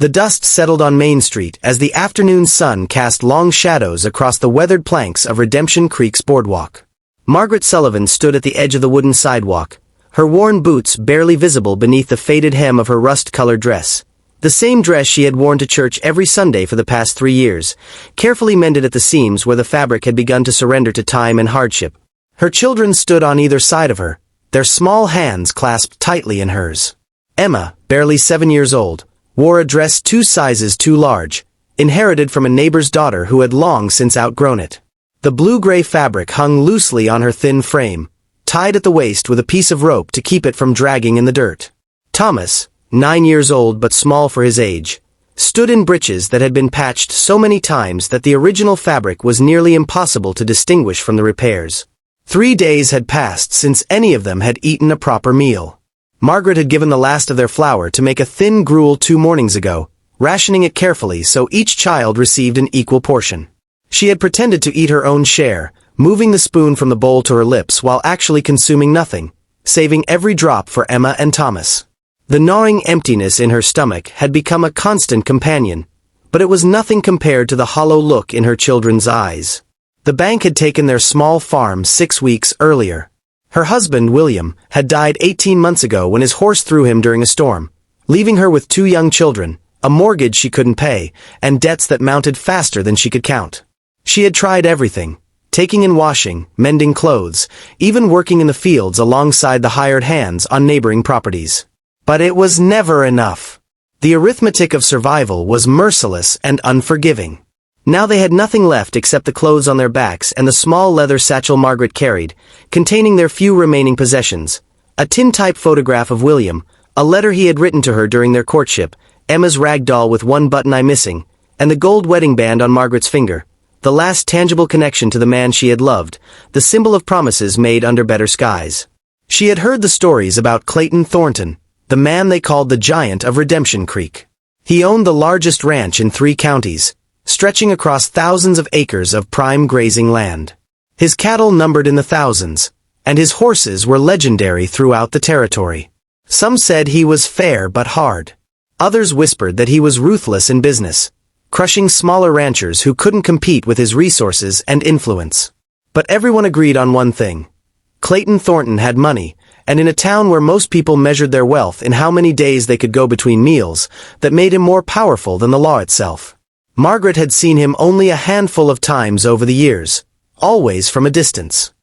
The dust settled on Main Street as the afternoon sun cast long shadows across the weathered planks of Redemption Creek's boardwalk. Margaret Sullivan stood at the edge of the wooden sidewalk, her worn boots barely visible beneath the faded hem of her rust-colored dress. The same dress she had worn to church every Sunday for the past 3 years, carefully mended at the seams where the fabric had begun to surrender to time and hardship. Her children stood on either side of her, their small hands clasped tightly in hers. Emma, barely 7 years old, wore a dress 2 sizes too large, inherited from a neighbor's daughter who had long since outgrown it. The blue-gray fabric hung loosely on her thin frame, tied at the waist with a piece of rope to keep it from dragging in the dirt. Thomas, 9 years old but small for his age, stood in breeches that had been patched so many times that the original fabric was nearly impossible to distinguish from the repairs. 3 days had passed since any of them had eaten a proper meal. Margaret had given the last of their flour to make a thin gruel 2 mornings ago, rationing it carefully so each child received an equal portion. She had pretended to eat her own share, moving the spoon from the bowl to her lips while actually consuming nothing, saving every drop for Emma and Thomas. The gnawing emptiness in her stomach had become a constant companion, but it was nothing compared to the hollow look in her children's eyes. The bank had taken their small farm 6 weeks earlier. Her husband, William, had died 18 months ago when his horse threw him during a storm, leaving her with 2 young children, a mortgage she couldn't pay, and debts that mounted faster than she could count. She had tried everything, taking in washing, mending clothes, even working in the fields alongside the hired hands on neighboring properties. But it was never enough. The arithmetic of survival was merciless and unforgiving. Now they had nothing left except the clothes on their backs and the small leather satchel Margaret carried, containing their few remaining possessions: a tin-type photograph of William, a letter he had written to her during their courtship, Emma's rag doll with one button eye missing, and the gold wedding band on Margaret's finger, the last tangible connection to the man she had loved, the symbol of promises made under better skies. She had heard the stories about Clayton Thornton, the man they called the Giant of Redemption Creek. He owned the largest ranch in 3 counties, stretching across thousands of acres of prime grazing land. His cattle numbered in the thousands, and his horses were legendary throughout the territory. Some said he was fair but hard. Others whispered that he was ruthless in business, crushing smaller ranchers who couldn't compete with his resources and influence. But everyone agreed on one thing: Clayton Thornton had money, and in a town where most people measured their wealth in how many days they could go between meals, that made him more powerful than the law itself. Margaret had seen him only a handful of times over the years, always from a distance.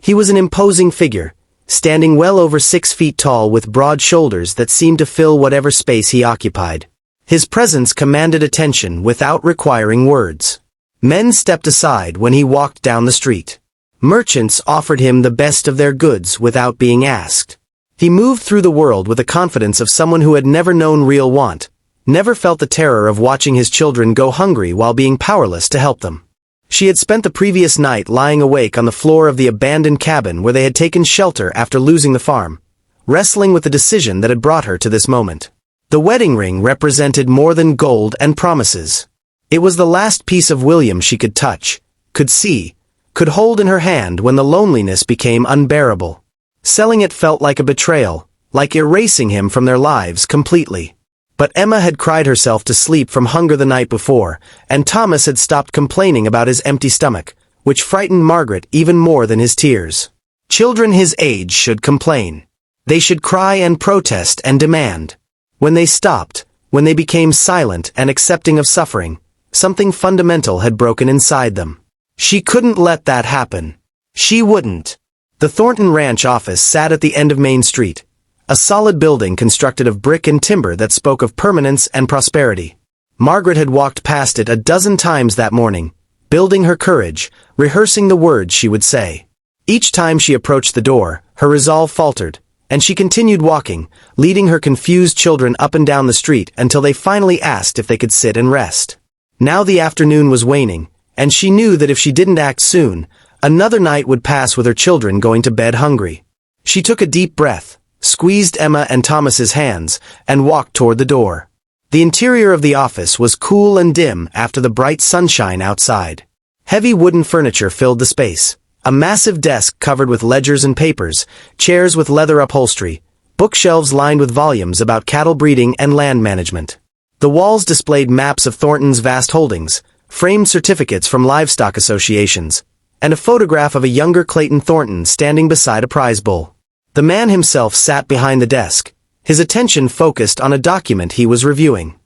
He was an imposing figure, standing well over 6 feet tall with broad shoulders that seemed to fill whatever space he occupied. His presence commanded attention without requiring words. Men stepped aside when he walked down the street. Merchants offered him the best of their goods without being asked. He moved through the world with the confidence of someone who had never known real want, never felt the terror of watching his children go hungry while being powerless to help them. She had spent the previous night lying awake on the floor of the abandoned cabin where they had taken shelter after losing the farm, wrestling with the decision that had brought her to this moment. The wedding ring represented more than gold and promises. It was the last piece of William she could touch, could see, could hold in her hand when the loneliness became unbearable. Selling it felt like a betrayal, like erasing him from their lives completely. But Emma had cried herself to sleep from hunger the night before, and Thomas had stopped complaining about his empty stomach, which frightened Margaret even more than his tears. Children his age should complain. They should cry and protest and demand. When they stopped, when they became silent and accepting of suffering, something fundamental had broken inside them. She couldn't let that happen. She wouldn't. The Thornton Ranch office sat at the end of Main Street, a solid building constructed of brick and timber that spoke of permanence and prosperity. Margaret had walked past it a dozen times that morning, building her courage, rehearsing the words she would say. Each time she approached the door, her resolve faltered, and she continued walking, leading her confused children up and down the street until they finally asked if they could sit and rest. Now the afternoon was waning, and she knew that if she didn't act soon, another night would pass with her children going to bed hungry. She took a deep breath, squeezed Emma and Thomas's hands, and walked toward the door. The interior of the office was cool and dim after the bright sunshine outside. Heavy wooden furniture filled the space. A massive desk covered with ledgers and papers, chairs with leather upholstery, bookshelves lined with volumes about cattle breeding and land management. The walls displayed maps of Thornton's vast holdings, framed certificates from livestock associations, and a photograph of a younger Clayton Thornton standing beside a prize bull. The man himself sat behind the desk, his attention focused on a document he was reviewing.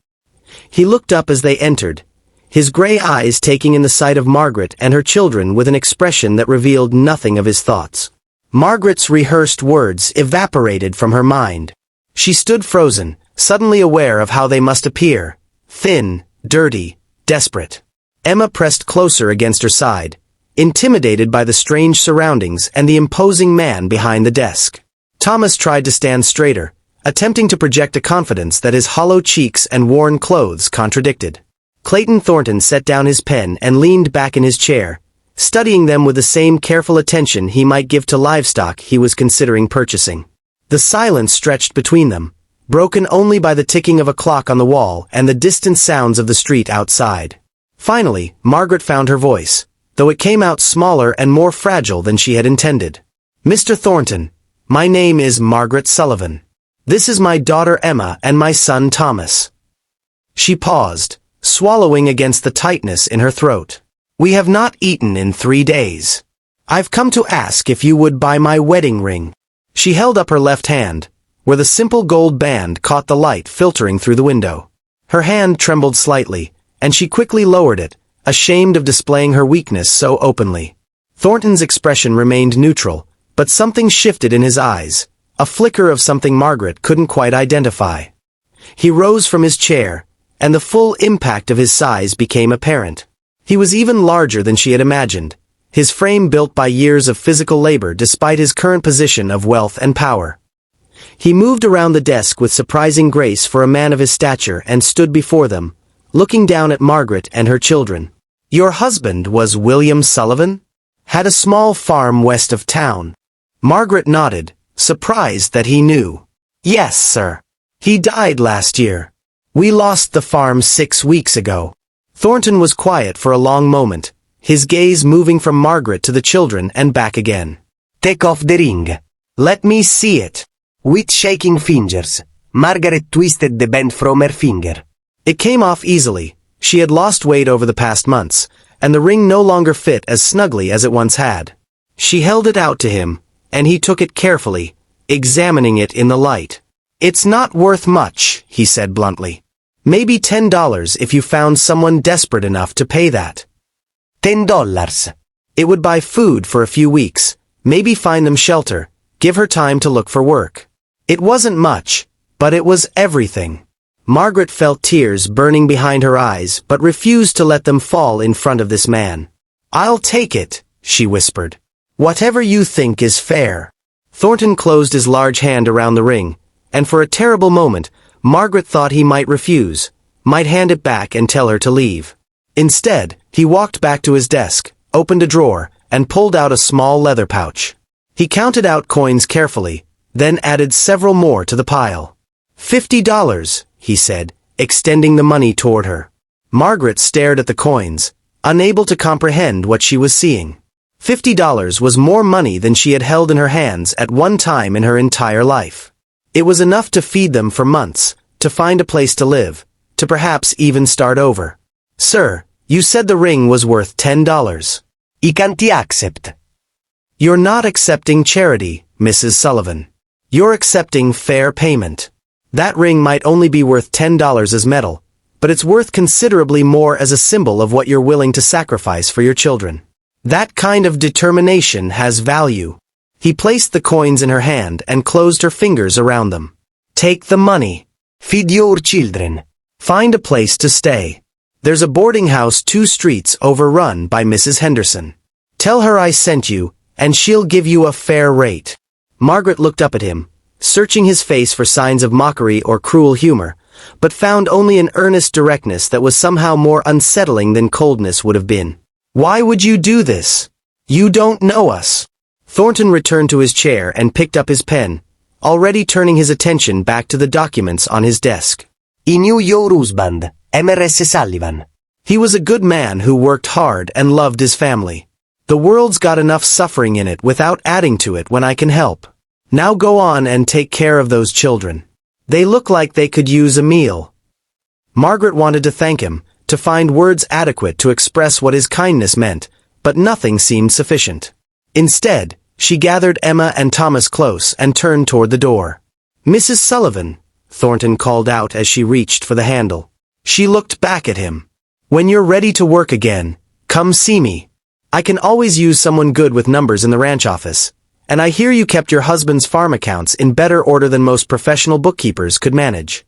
He looked up as they entered, his gray eyes taking in the sight of Margaret and her children with an expression that revealed nothing of his thoughts. Margaret's rehearsed words evaporated from her mind. She stood frozen, suddenly aware of how they must appear: thin, dirty, desperate. Emma pressed closer against her side, intimidated by the strange surroundings and the imposing man behind the desk. Thomas tried to stand straighter, attempting to project a confidence that his hollow cheeks and worn clothes contradicted. Clayton Thornton set down his pen and leaned back in his chair, studying them with the same careful attention he might give to livestock he was considering purchasing. The silence stretched between them, broken only by the ticking of a clock on the wall and the distant sounds of the street outside. Finally, Margaret found her voice, though it came out smaller and more fragile than she had intended. "Mr. Thornton, my name is Margaret Sullivan. This is my daughter Emma and my son Thomas." She paused, swallowing against the tightness in her throat. "We have not eaten in 3 days. I've come to ask if you would buy my wedding ring." She held up her left hand, where the simple gold band caught the light filtering through the window. Her hand trembled slightly, and she quickly lowered it, ashamed of displaying her weakness so openly. Thornton's expression remained neutral, but something shifted in his eyes, a flicker of something Margaret couldn't quite identify. He rose from his chair, and the full impact of his size became apparent. He was even larger than she had imagined, his frame built by years of physical labor despite his current position of wealth and power. He moved around the desk with surprising grace for a man of his stature and stood before them, looking down at Margaret and her children. "Your husband was William Sullivan? Had a small farm west of town?" Margaret nodded, surprised that he knew. "Yes, sir. He died last year. We lost the farm 6 weeks ago." Thornton was quiet for a long moment, his gaze moving from Margaret to the children and back again. "Take off the ring. Let me see it." With shaking fingers, Margaret twisted the band from her finger. It came off easily. She had lost weight over the past months, and the ring no longer fit as snugly as it once had. She held it out to him, and he took it carefully, examining it in the light. "It's not worth much," he said bluntly. "Maybe $10 if you found someone desperate enough to pay that." $10. It would buy food for a few weeks, maybe find them shelter, give her time to look for work. It wasn't much, but it was everything. Margaret felt tears burning behind her eyes but refused to let them fall in front of this man. "I'll take it," she whispered. "Whatever you think is fair." Thornton closed his large hand around the ring, and for a terrible moment, Margaret thought he might refuse, might hand it back and tell her to leave. Instead, he walked back to his desk, opened a drawer, and pulled out a small leather pouch. He counted out coins carefully, then added several more to the pile. $50, he said, extending the money toward her. Margaret stared at the coins, unable to comprehend what she was seeing. $50 was more money than she had held in her hands at one time in her entire life. It was enough to feed them for months, to find a place to live, to perhaps even start over. "Sir, you said the ring was worth $10. I can't accept." "You're not accepting charity, Mrs. Sullivan. You're accepting fair payment. That ring might only be worth $10 as metal, but it's worth considerably more as a symbol of what you're willing to sacrifice for your children. That kind of determination has value." He placed the coins in her hand and closed her fingers around them. "Take the money. Feed your children. Find a place to stay. There's a boarding house 2 streets over run by Mrs. Henderson. Tell her I sent you, and she'll give you a fair rate." Margaret looked up at him, searching his face for signs of mockery or cruel humor, but found only an earnest directness that was somehow more unsettling than coldness would have been. "Why would you do this? You don't know us." Thornton returned to his chair and picked up his pen, already turning his attention back to the documents on his desk. "I knew your husband, Mrs. Sullivan. He was a good man who worked hard and loved his family. The world's got enough suffering in it without adding to it when I can help. Now go on and take care of those children. They look like they could use a meal." Margaret wanted to thank him, to find words adequate to express what his kindness meant, but nothing seemed sufficient. Instead, she gathered Emma and Thomas close and turned toward the door. "Mrs. Sullivan," Thornton called out as she reached for the handle. She looked back at him. "When you're ready to work again, come see me. I can always use someone good with numbers in the ranch office. And I hear you kept your husband's farm accounts in better order than most professional bookkeepers could manage."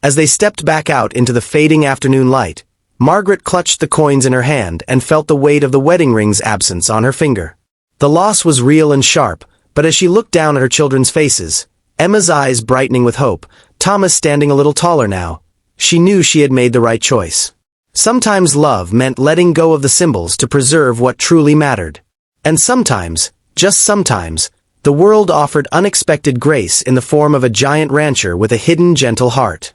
As they stepped back out into the fading afternoon light, Margaret clutched the coins in her hand and felt the weight of the wedding ring's absence on her finger. The loss was real and sharp, but as she looked down at her children's faces, Emma's eyes brightening with hope, Thomas standing a little taller now, she knew she had made the right choice. Sometimes love meant letting go of the symbols to preserve what truly mattered. And sometimes, just sometimes, the world offered unexpected grace in the form of a giant rancher with a hidden gentle heart.